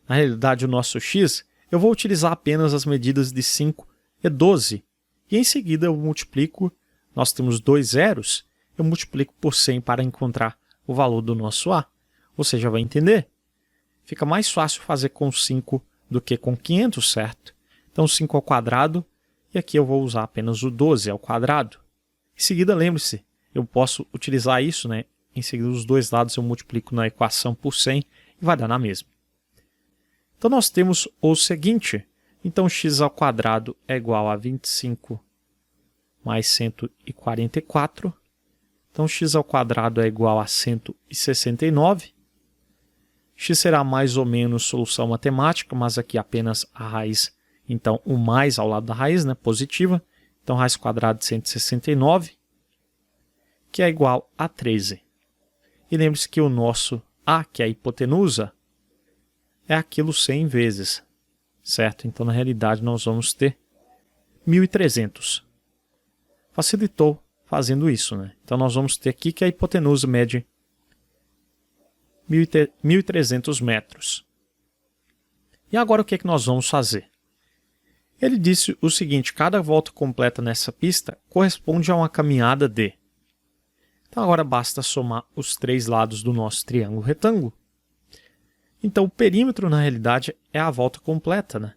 Na realidade, o nosso x, eu vou utilizar apenas as medidas de 5 e 12. E em seguida eu multiplico, nós temos dois zeros, eu multiplico por 100 para encontrar o valor do nosso A. Você já vai entender? Fica mais fácil fazer com 5 do que com 500, certo? Então, 5 ao quadrado. E aqui eu vou usar apenas o 12 ao quadrado. Em seguida, lembre-se, eu posso utilizar isso, né? Em seguida, os dois lados eu multiplico na equação por 100 e vai dar na mesma. Então, nós temos o seguinte. Então, x ao quadrado é igual a 25 mais 144. Então, x ao quadrado é igual a 169. X será mais ou menos solução matemática, mas aqui apenas a raiz. Então, o mais ao lado da raiz, né, positiva. Então, raiz quadrada de 169, que é igual a 13. E lembre-se que o nosso A, que é a hipotenusa, é aquilo 100 vezes, certo? Então, na realidade, nós vamos ter 1.300. Facilitou fazendo isso, né? Então, nós vamos ter aqui que a hipotenusa mede 1.300 metros. E agora, o que é que nós vamos fazer? Ele disse o seguinte, cada volta completa nessa pista corresponde a uma caminhada de... Então agora basta somar os três lados do nosso triângulo retângulo. Então o perímetro na realidade é a volta completa, né?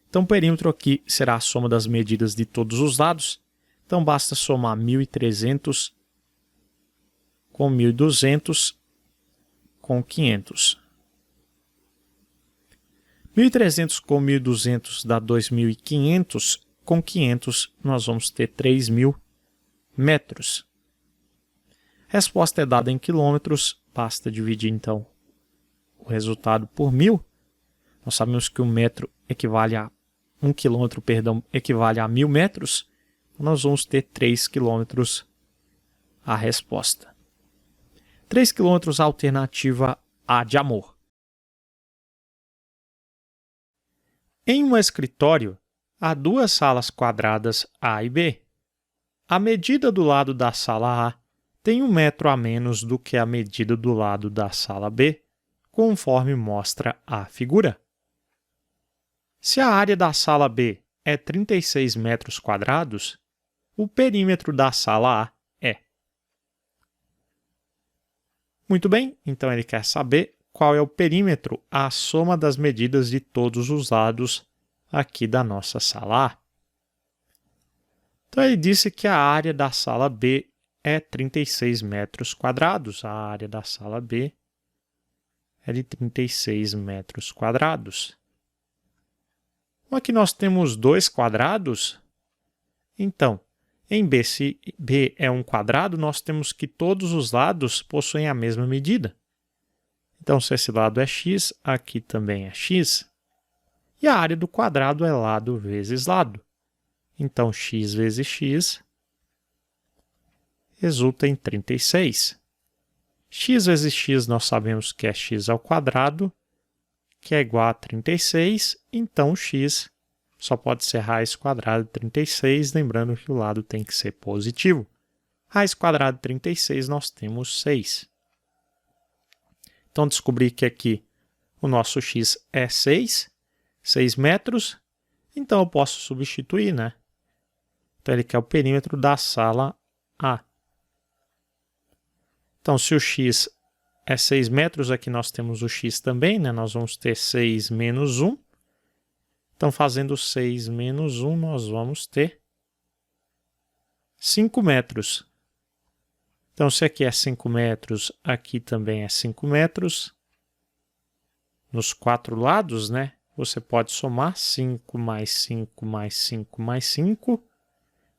Então o perímetro aqui será a soma das medidas de todos os lados. Então basta somar 1.300 com 1.200 com 500. 1.300 com 1.200 dá 2.500, com 500 nós vamos ter 3.000 metros. Resposta é dada em quilômetros, basta dividir então o resultado por 1000. Nós sabemos que 1 quilômetro, equivale a 1000 metros. Nós vamos ter 3 quilômetros a resposta. 3 quilômetros, alternativa A de amor. Em um escritório, há duas salas quadradas A e B. A medida do lado da sala A tem 1 metro a menos do que a medida do lado da sala B, conforme mostra a figura. Se a área da sala B é 36 metros quadrados, o perímetro da sala A é. Muito bem, então ele quer saber qual é o perímetro, a soma das medidas de todos os lados aqui da nossa sala A. Então ele disse que a área da sala B é 36 metros quadrados. A área da sala B é de 36 metros quadrados. Como aqui nós temos 2 quadrados, então, em B, se B é um quadrado, nós temos que todos os lados possuem a mesma medida. Então, se esse lado é x, aqui também é x. E a área do quadrado é lado vezes lado. Então, x vezes x resulta em 36. X vezes x nós sabemos que é x ao quadrado, que é igual a 36. Então, x só pode ser raiz quadrada de 36, lembrando que o lado tem que ser positivo. Raiz quadrada de 36, nós temos 6. Então, descobri que aqui o nosso x é 6 metros. Então, eu posso substituir, né? Então, ele quer o perímetro da sala A. Então, se o x é 6 metros, aqui nós temos o x também, né? Nós vamos ter 6 menos 1. Então, fazendo 6 menos 1, nós vamos ter 5 metros. Então, se aqui é 5 metros, aqui também é 5 metros. Nos 4 lados, né? Você pode somar 5 mais 5 mais 5 mais 5,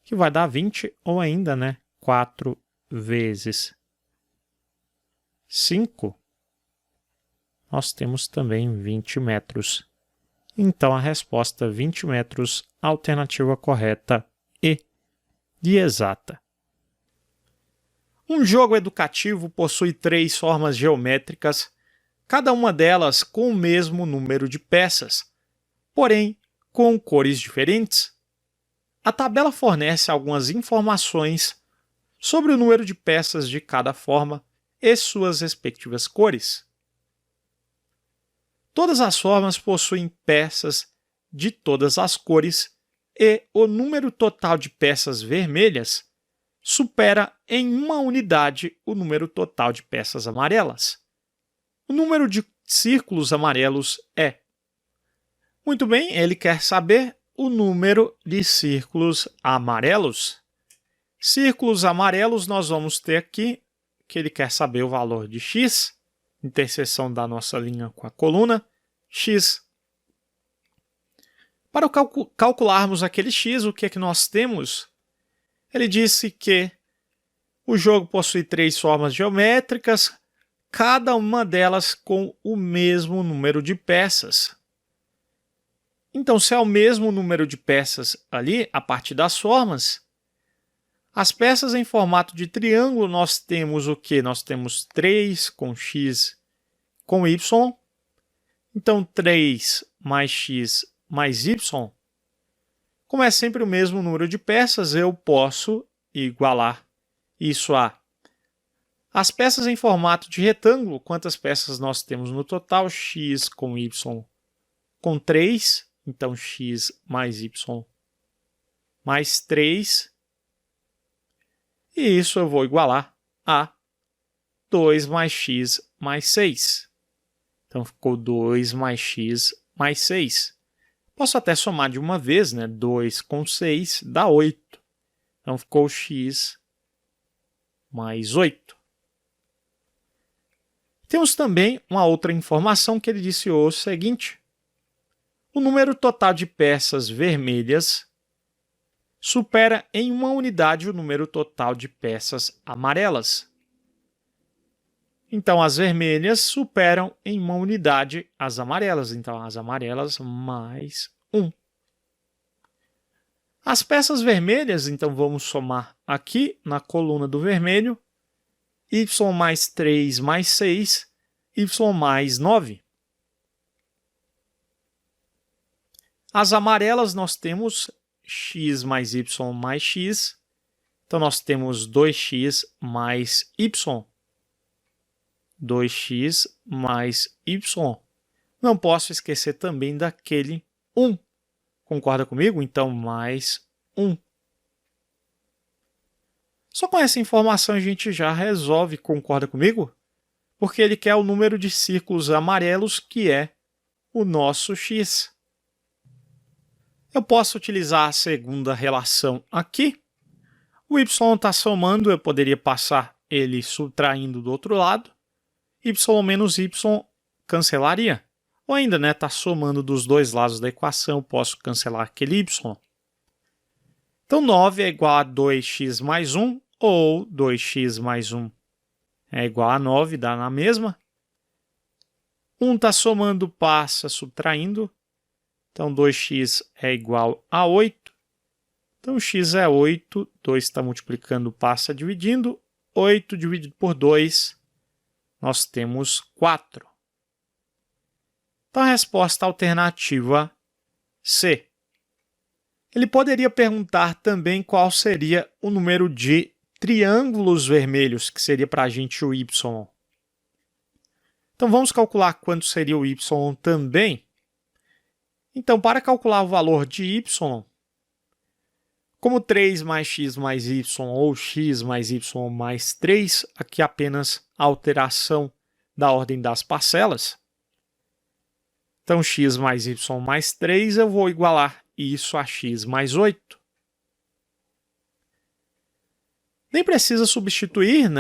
que vai dar 20, ou ainda, né? 4 vezes 5, nós temos também 20 metros. Então, a resposta 20 metros, alternativa correta E, de exata. Um jogo educativo possui 3 formas geométricas, cada uma delas com o mesmo número de peças, porém com cores diferentes. A tabela fornece algumas informações sobre o número de peças de cada forma e suas respectivas cores. Todas as formas possuem peças de todas as cores e o número total de peças vermelhas supera em 1 unidade o número total de peças amarelas. O número de círculos amarelos é. Muito bem, ele quer saber o número de círculos amarelos. Círculos amarelos nós vamos ter aqui, que ele quer saber o valor de x, interseção da nossa linha com a coluna, x. Para calcularmos aquele x, o que é que nós temos? Ele disse que o jogo possui 3 formas geométricas, cada uma delas com o mesmo número de peças. Então, se é o mesmo número de peças ali, a partir das formas, as peças em formato de triângulo, nós temos o quê? Nós temos 3 com x com y. Então, 3 mais x mais y. Como é sempre o mesmo número de peças, eu posso igualar isso a as peças em formato de retângulo. Quantas peças nós temos no total? X com y com 3. Então, x mais y mais 3. E isso eu vou igualar a 2 mais x mais 6. Então, ficou 2 mais x mais 6. Posso até somar de uma vez, né? 2 com 6 dá 8. Então, ficou x mais 8. Temos também uma outra informação que ele disse o seguinte. O número total de peças vermelhas supera em 1 unidade o número total de peças amarelas. Então, as vermelhas superam em uma unidade as amarelas. Então, as amarelas mais 1. As peças vermelhas, então, vamos somar aqui na coluna do vermelho. Y mais 3 mais 6, Y mais 9. As amarelas nós temos x mais y mais x. Então, nós temos 2x mais y. 2x mais y. Não posso esquecer também daquele 1. Concorda comigo? Então, mais 1. Só com essa informação a gente já resolve, concorda comigo? Porque ele quer o número de círculos amarelos, que é o nosso x. Eu posso utilizar a segunda relação aqui. O y está somando, eu poderia passar ele subtraindo do outro lado. Y menos y cancelaria. Ou ainda, está somando dos dois lados da equação, eu posso cancelar aquele y. Então, 9 é igual a 2x mais 1, ou 2x mais 1 é igual a 9, dá na mesma. 1 está somando, passa subtraindo. Então, 2x é igual a 8. Então, x é 8, 2 está multiplicando, passa dividindo. 8 dividido por 2, nós temos 4. Então, a resposta alternativa C. Ele poderia perguntar também qual seria o número de triângulos vermelhos, que seria para a gente o y. Então, vamos calcular quanto seria o y também. Então, para calcular o valor de y, como 3 mais x mais y, ou x mais y mais 3, aqui apenas a alteração da ordem das parcelas. Então, x mais y mais 3, eu vou igualar isso a x mais 8. Nem precisa substituir,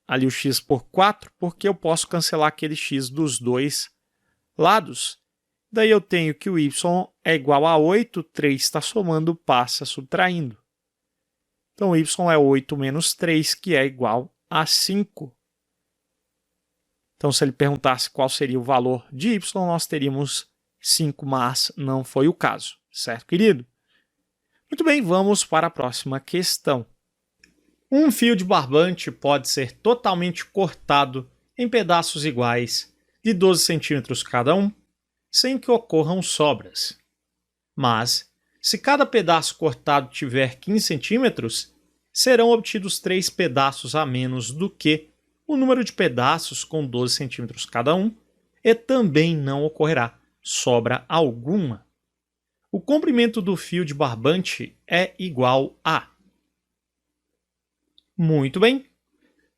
ali o x por 4, porque eu posso cancelar aquele x dos dois lados. Daí eu tenho que o y é igual a 8, 3 está somando, passa subtraindo. Então, y é 8 menos 3, que é igual a 5. Então, se ele perguntasse qual seria o valor de y, nós teríamos 5, mas não foi o caso. Certo, querido? Muito bem, vamos para a próxima questão. Um fio de barbante pode ser totalmente cortado em pedaços iguais de 12 centímetros cada um, sem que ocorram sobras. Mas, se cada pedaço cortado tiver 15 centímetros, serão obtidos 3 pedaços a menos do que o número de pedaços com 12 centímetros cada um, e também não ocorrerá sobra alguma. O comprimento do fio de barbante é igual a... Muito bem.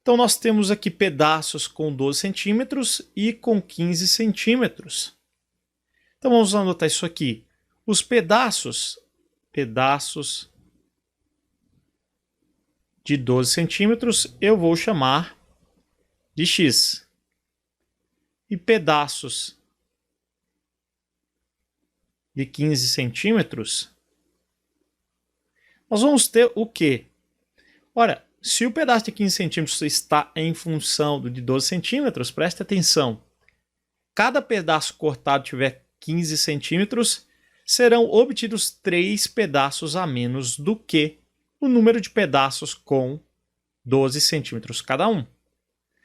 Então, nós temos aqui pedaços com 12 centímetros e com 15 centímetros. Então, vamos anotar isso aqui. Os pedaços de 12 centímetros eu vou chamar de x. E pedaços de 15 centímetros, nós vamos ter o quê? Ora, se o pedaço de 15 centímetros está em função do de 12 centímetros, preste atenção. Cada pedaço cortado tiver 15 centímetros, serão obtidos 3 pedaços a menos do que o número de pedaços com 12 centímetros cada um.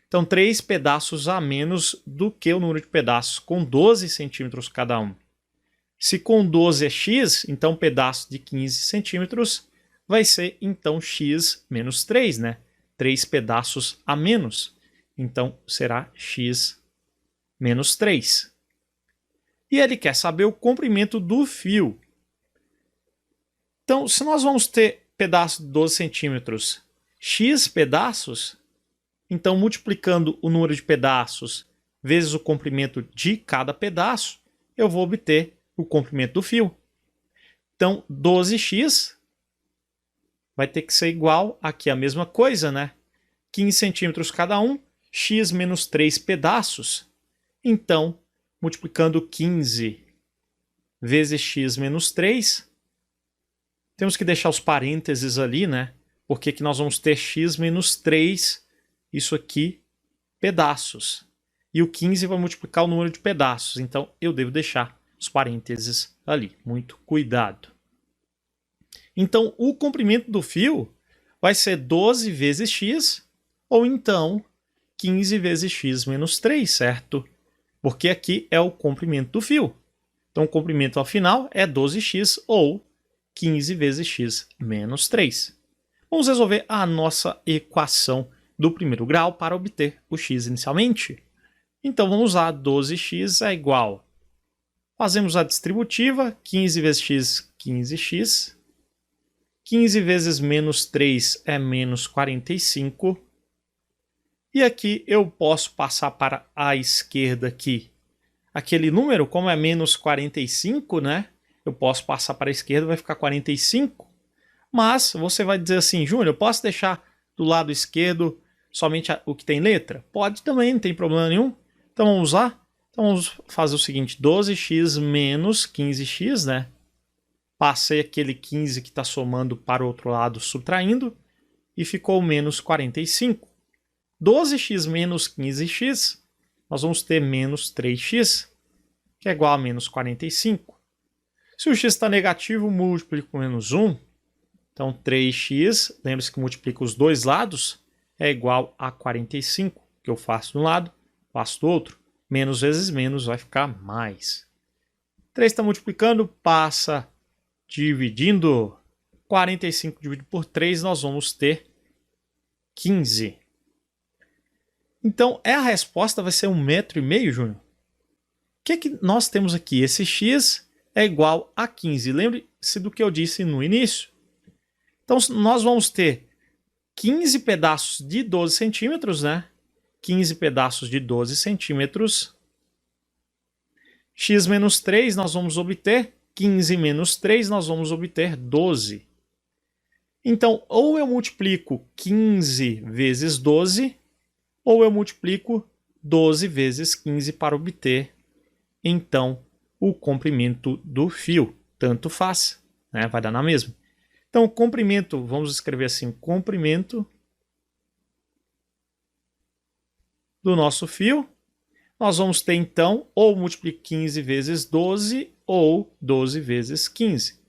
Então, 3 pedaços a menos do que o número de pedaços com 12 centímetros cada um. Se com 12 é x, então pedaço de 15 centímetros vai ser, então, x menos 3, 3 pedaços a menos. Então, será x menos 3. E ele quer saber o comprimento do fio. Então, se nós vamos ter pedaço de 12 centímetros, x pedaços, então, multiplicando o número de pedaços vezes o comprimento de cada pedaço, eu vou obter o comprimento do fio. Então, 12x vai ter que ser igual, aqui a mesma coisa, 15 centímetros cada um, x menos 3 pedaços. Então, multiplicando 15 vezes x menos 3, temos que deixar os parênteses ali, porque que nós vamos ter x menos 3, isso aqui pedaços. E o 15 vai multiplicar o número de pedaços. Então, eu devo deixar os parênteses ali. Muito cuidado. Então, o comprimento do fio vai ser 12 vezes x, ou então 15 vezes x menos 3, certo? Porque aqui é o comprimento do fio. Então, o comprimento ao final é 12x ou 15 vezes x menos 3. Vamos resolver a nossa equação do primeiro grau para obter o x inicialmente. Então, vamos usar 12x é igual. Fazemos a distributiva, 15 vezes x, 15x. 15 vezes menos 3 é menos 45. E aqui eu posso passar para a esquerda aqui. Aquele número, como é menos 45, né? Eu posso passar para a esquerda, vai ficar 45. Mas você vai dizer assim, Júnior, eu posso deixar do lado esquerdo somente o que tem letra? Pode também, não tem problema nenhum. Então vamos lá? Então vamos fazer o seguinte, 12x menos 15x, né? Passei aquele 15 que está somando para o outro lado, subtraindo, e ficou menos 45. 12x menos 15x, nós vamos ter menos 3x, que é igual a menos 45. Se o x está negativo, multiplico com menos 1. Então, 3x, lembre-se que multiplica os dois lados, é igual a 45, que eu faço de um lado, faço do outro. Menos vezes menos vai ficar mais. 3 está multiplicando, passa dividindo. 45 dividido por 3, nós vamos ter 15. Então, a resposta vai ser 1,5 m, Júnior. O que nós temos aqui? Esse x é igual a 15. Lembre-se do que eu disse no início. Então, nós vamos ter 15 pedaços de 12 centímetros, né? 15 pedaços de 12 centímetros. X menos 3 nós vamos obter. 15 menos 3 nós vamos obter 12. Então, ou eu multiplico 15 vezes 12, ou eu multiplico 12 vezes 15 para obter, então, o comprimento do fio. Tanto faz, né? Vai dar na mesma. Então, o comprimento, vamos escrever assim, comprimento do nosso fio. Nós vamos ter, então, ou multiplico 15 vezes 12, ou 12 vezes 15.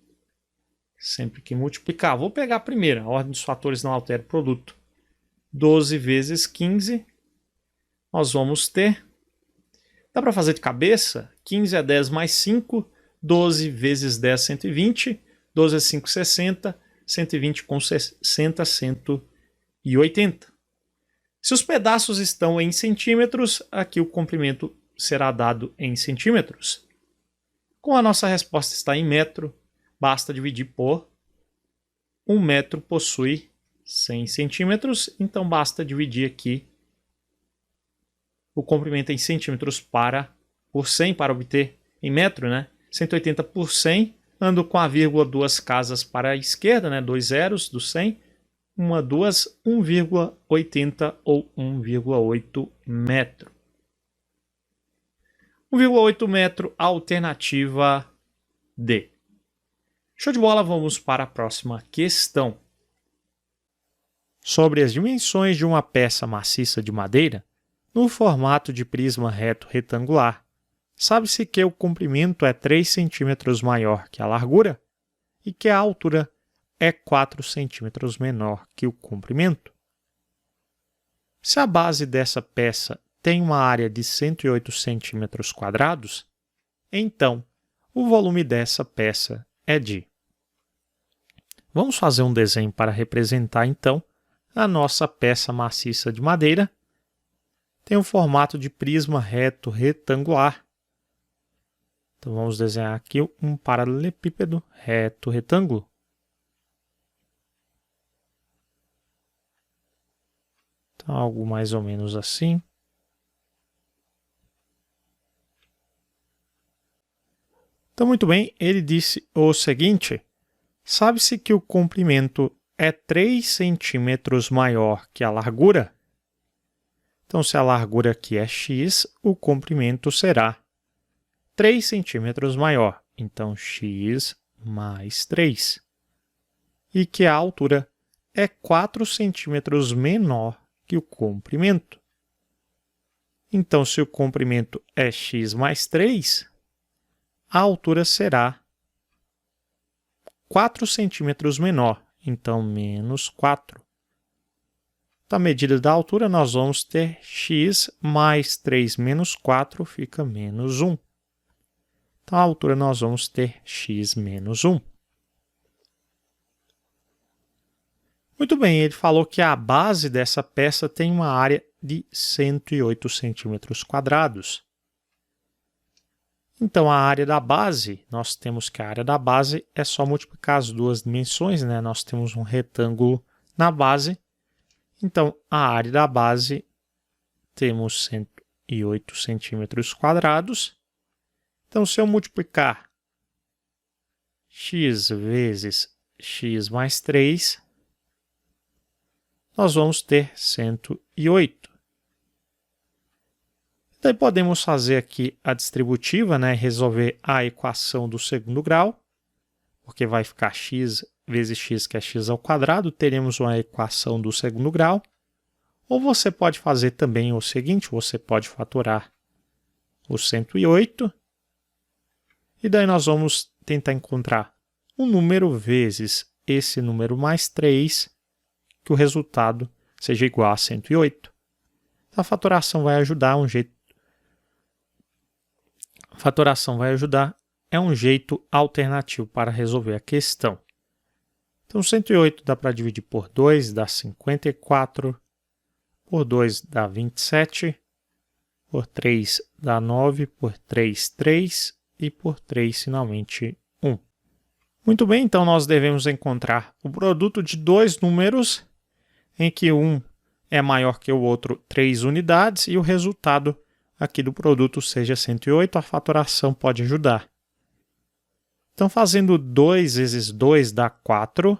Sempre que multiplicar. Vou pegar a primeira, a ordem dos fatores não altera o produto. 12 vezes 15, nós vamos ter... Dá para fazer de cabeça? 15 é 10 mais 5, 12 vezes 10, 120. 12 é 5, 60. 120 com 60, 180. Se os pedaços estão em centímetros, aqui o comprimento será dado em centímetros. Como a nossa resposta está em metro, basta dividir por 1 metro possui 100 centímetros, então basta dividir aqui o comprimento em centímetros por 100 para obter em metro, né? 180 por 100, ando com a vírgula duas casas para a esquerda, né? 2 zeros do 100, 1,80 ou 1,8 metro. 1,8 metro, alternativa D. Show de bola, vamos para a próxima questão. Sobre as dimensões de uma peça maciça de madeira, no formato de prisma reto retangular, sabe-se que o comprimento é 3 centímetros maior que a largura e que a altura é 4 centímetros menor que o comprimento. Se a base dessa peça tem uma área de 108 centímetros quadrados, então o volume dessa peça é de... Vamos fazer um desenho para representar, então, a nossa peça maciça de madeira. Tem o formato de prisma reto retangular. Então, vamos desenhar aqui um paralelepípedo reto retângulo. Então, algo mais ou menos assim. Então, muito bem, ele disse o seguinte: sabe-se que o comprimento é 3 centímetros maior que a largura? Então, se a largura aqui é x, o comprimento será 3 centímetros maior. Então, x mais 3. E que a altura é 4 centímetros menor que o comprimento. Então, se o comprimento é x mais 3, a altura será 4 centímetros menor. Então, menos 4. Da medida da altura, nós vamos ter x mais 3 menos 4, fica menos 1. Então, a altura nós vamos ter x menos 1. Muito bem, ele falou que a base dessa peça tem uma área de 108 centímetros quadrados. Então, a área da base, nós temos que a área da base é só multiplicar as duas dimensões, né? Nós temos um retângulo na base. Então, a área da base temos 108 centímetros quadrados. Então, se eu multiplicar x vezes x mais 3, nós vamos ter 108. Daí podemos fazer aqui a distributiva, né? Resolver a equação do segundo grau, porque vai ficar x vezes x, que é x ao quadrado, teremos uma equação do segundo grau. Ou você pode fazer também o seguinte, você pode fatorar o 108, e daí nós vamos tentar encontrar um número vezes esse número mais 3, que o resultado seja igual a 108. A fatoração vai ajudar, é um jeito alternativo para resolver a questão. Então, 108 dá para dividir por 2, dá 54, por 2 dá 27, por 3 dá 9, por 3, 3 e por 3, finalmente, 1. Muito bem, então nós devemos encontrar o produto de dois números em que um é maior que o outro 3 unidades e o resultado aqui do produto seja 108, a fatoração pode ajudar. Então, fazendo 2 vezes 2 dá 4,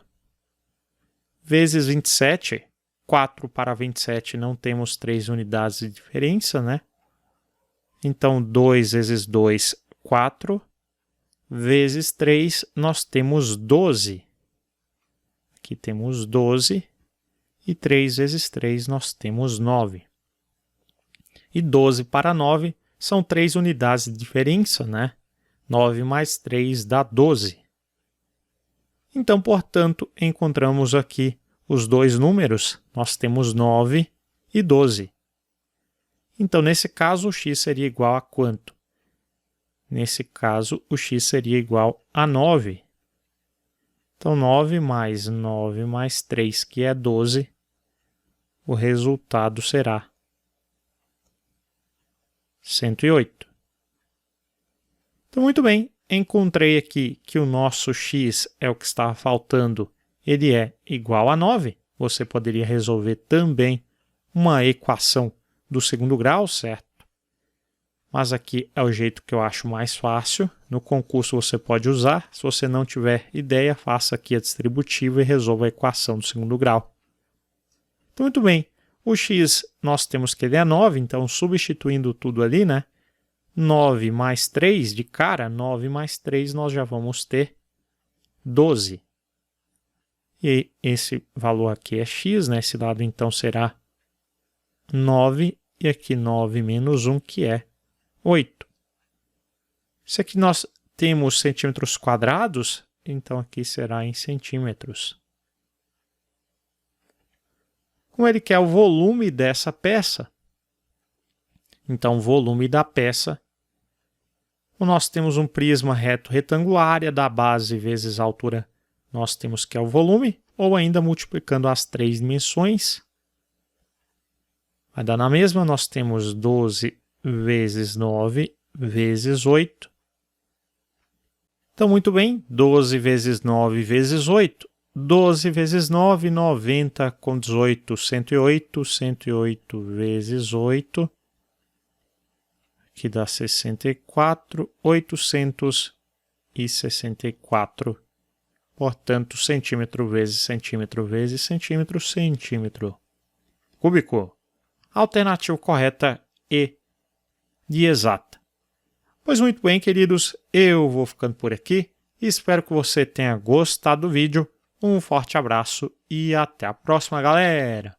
vezes 27, 4 para 27 não temos 3 unidades de diferença, né? Então, 2 vezes 2, 4, vezes 3, nós temos 12. Aqui temos 12, e 3 vezes 3 nós temos 9. E 12 para 9 são 3 unidades de diferença, né? 9 mais 3 dá 12. Então, portanto, encontramos aqui os dois números, nós temos 9 e 12. Então, nesse caso, o x seria igual a quanto? Nesse caso, o x seria igual a 9. Então, 9 mais 3, que é 12, o resultado será 108. Então, muito bem, encontrei aqui que o nosso x é o que estava faltando, ele é igual a 9. Você poderia resolver também uma equação do segundo grau, certo? Mas aqui é o jeito que eu acho mais fácil. No concurso você pode usar. Se você não tiver ideia, faça aqui a distributiva e resolva a equação do segundo grau. Então, muito bem. O x, nós temos que ele é 9, então substituindo tudo ali, né? 9 mais 3, de cara, 9 mais 3, nós já vamos ter 12. E esse valor aqui é x, né? Esse lado, então, será 9, e aqui 9 menos 1, que é 8. Se aqui nós temos centímetros quadrados, então aqui será em centímetros. Como ele quer o volume dessa peça, então o volume da peça, nós temos um prisma reto retangular, área da base vezes a altura, nós temos que é o volume, ou ainda multiplicando as 3 dimensões, vai dar na mesma, nós temos 12 vezes 9 vezes 8. Então, muito bem, 12 vezes 9 vezes 8. 12 vezes 9, 90, com 18, 108. 108 vezes 8, que dá 64, 864. Portanto, centímetro vezes centímetro vezes centímetro, centímetro cúbico. Alternativa correta E de exata. Pois muito bem, queridos, eu vou ficando por aqui e espero que você tenha gostado do vídeo. Um forte abraço e até a próxima, galera!